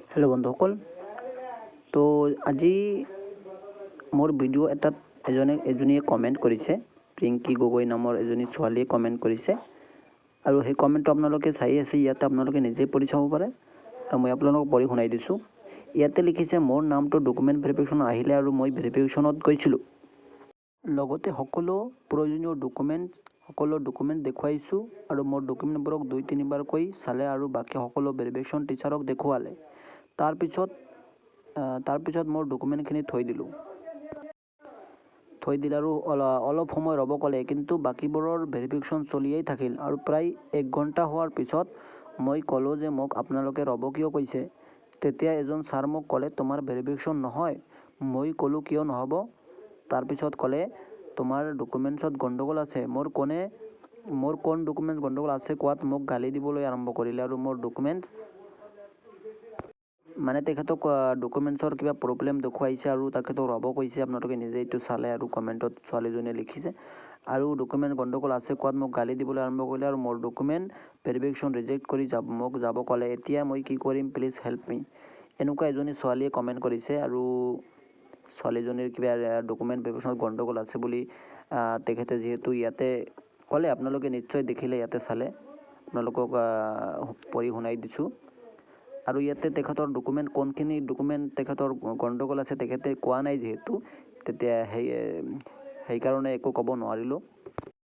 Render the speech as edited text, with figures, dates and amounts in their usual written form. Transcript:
Hello' বন্ধুসকল, তো আজি মোৰ ভিডিঅ' এটাত এজনীয়ে কমেণ্ট কৰিছে। প্ৰিংকি গগৈ নামৰ এজনী ছোৱালীয়ে কমেণ্ট কৰিছে আৰু সেই কমেণ্টটো আপোনালোকে চাই আছে। ইয়াতে আপোনালোকে নিজেই পঢ়ি চাব পাৰে আৰু মই আপোনালোকক পঢ়ি শুনাই দিছোঁ। ইয়াতে লিখিছে, মোৰ নামটো ডকুমেণ্ট ভেৰিফিকেশ্যন আহিলে আৰু মই ভেৰিফিকেশ্যনত গৈছিলোঁ। লগতে সকলো প্ৰয়োজনীয় ডকুমেণ্ট দেখুৱাইছোঁ আৰু মোৰ ডকুমেণ্টবোৰক 2-3 বাৰকৈ চালে আৰু বাকী সকলো ভেৰিফিকেশ্যন টিচাৰক দেখুৱালে। তাৰপিছত মোৰ ডকুমেণ্টখিনি থৈ দিলে আৰু অলপ সময় ৰ'ব ক'লে, কিন্তু বাকীবোৰৰ ভেৰিফিকেশ্যন চলিয়েই থাকিল আৰু প্ৰায় 1 ঘণ্টা হোৱাৰ পিছত মই ক'লোঁ যে মোক আপোনালোকে ৰ'ব কিয় কৈছে। তেতিয়া এজন ছাৰ মোক ক'লে, তোমাৰ ভেৰিফিকেশ্যন নহয়। মই ক'লোঁ, কিয় নহ'ব? তাৰপিছত ক'লে, তোমাৰ ডকুমেণ্টছত গণ্ডগোল আছে। মোৰ কোন ডকুমেণ্ট গণ্ডগোল আছে কোৱাত মোক গালি দিবলৈ আৰম্ভ কৰিলে আৰু মোৰ ডকুমেণ্ট তেখেতক ডকুমেণ্টছৰ কিবা প্ৰব্লেম দেখুৱাইছে আৰু তেখেতক ৰ'ব কৈছে। আপোনালোকে নিজে এইটো চালে আৰু কমেণ্টত ছোৱালীজনীয়ে লিখিছে আৰু ডকুমেণ্ট গণ্ডগোল আছে কোৱাত মোক গালি দিবলৈ আৰম্ভ কৰিলে আৰু মোৰ ডকুমেণ্ট ভেৰিফিকেশ্যন ৰিজেক্ট কৰি মোক যাব ক'লে। এতিয়া মই কি কৰিম, প্লিজ হেল্প মি। এনেকুৱা এজনী ছোৱালীয়ে কমেণ্ট কৰিছে আৰু ছোৱালীজনীৰ কিবা ডকুমেণ্ট ভেৰিফিকেশ্যনত গণ্ডগোল আছে বুলি তেখেতে যিহেতু ইয়াতে ক'লে, আপোনালোকে নিশ্চয় দেখিলে, ইয়াতে চালে, আপোনালোকক পঢ়ি শুনাই দিছোঁ। আৰু ইয়াতে তেখেতৰ কোনখিনি ডকুমেণ্ট তেখেতৰ গণ্ডগোল আছে তেখেতে কোৱা নাই যিহেতু, তেতিয়া সেইকাৰণে একো ক'ব নোৱাৰিলোঁ।